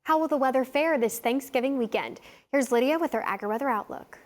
How will the weather fare this Thanksgiving weekend? Here's Lydia with our Agri-weather outlook.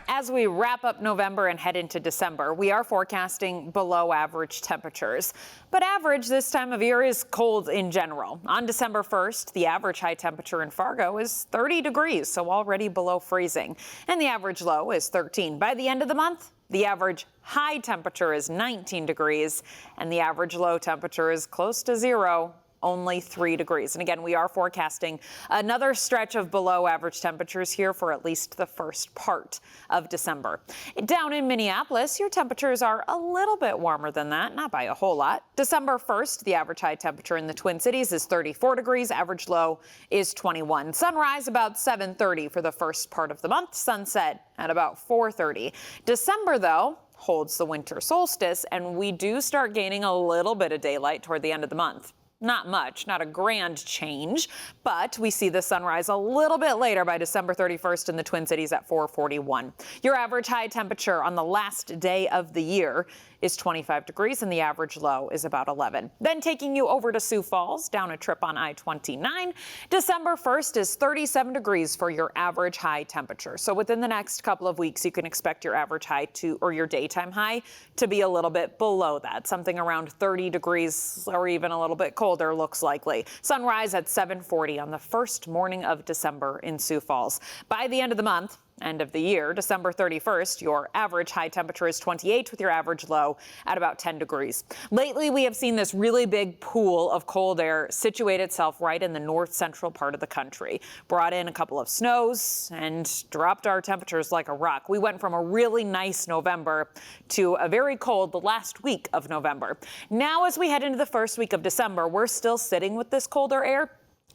As we wrap up November and head into December, we are forecasting below average temperatures. But average this time of year is cold in general. On December 1st, the average high temperature in Fargo is 30 degrees, so already below freezing. And the average low is 13. By the end of the month, the average high temperature is 19 degrees, and the average low temperature is close to zero. Only 3 degrees. And again, we are forecasting another stretch of below average temperatures here for at least the first part of December. Down in Minneapolis, your temperatures are a little bit warmer than that, not by a whole lot. December 1st, the average high temperature in the Twin Cities is 34 degrees. Average low is 21. Sunrise about 7:30 for the first part of the month. Sunset at about 4:30. December, though, holds the winter solstice, and we do start gaining a little bit of daylight toward the end of the month. Not much, not a grand change, but we see the sunrise a little bit later by December 31st in the Twin Cities at 4:41. Your average high temperature on the last day of the year is 25 degrees and the average low is about 11. Then taking you over to Sioux Falls, down a trip on I-29, December 1st is 37 degrees for your average high temperature. So within the next couple of weeks, you can expect your average high or your daytime high to be a little bit below that, something around 30 degrees or even a little bit colder looks likely. Sunrise at 7:40 on the first morning of December in Sioux Falls. By the end of the month, end of the year, December 31st, your average high temperature is 28 with your average low at about 10 degrees. Lately, we have seen this really big pool of cold air situate itself right in the north central part of the country. Brought in a couple of snows and dropped our temperatures like a rock. We went from a really nice November to a very cold the last week of November. Now, as we head into the first week of December, we're still sitting with this colder air.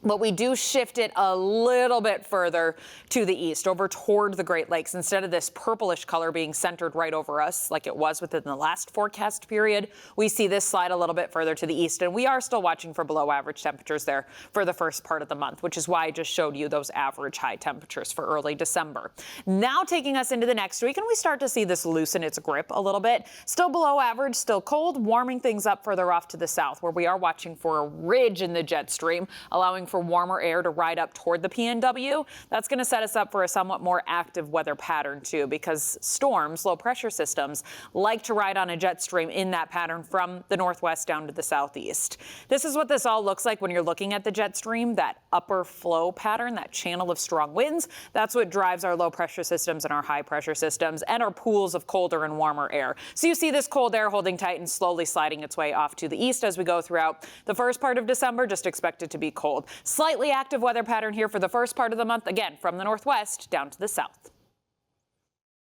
But we do shift it a little bit further to the east, over toward the Great Lakes. Instead of this purplish color being centered right over us like it was within the last forecast period, we see this slide a little bit further to the east. And we are still watching for below average temperatures there for the first part of the month, which is why I just showed you those average high temperatures for early December. Now taking us into the next week, and we start to see this loosen its grip a little bit. Still below average, still cold, warming things up further off to the south, where we are watching for a ridge in the jet stream, allowing for warmer air to ride up toward the PNW. That's going to set us up for a somewhat more active weather pattern too, because storms, low pressure systems, like to ride on a jet stream in that pattern from the northwest down to the southeast. This is what this all looks like when you're looking at the jet stream, that upper flow pattern, that channel of strong winds. That's what drives our low pressure systems and our high pressure systems and our pools of colder and warmer air. So you see this cold air holding tight and slowly sliding its way off to the east as we go throughout the first part of December. Just expect it to be cold. Slightly active weather pattern here for the first part of the month, again, from the northwest down to the south.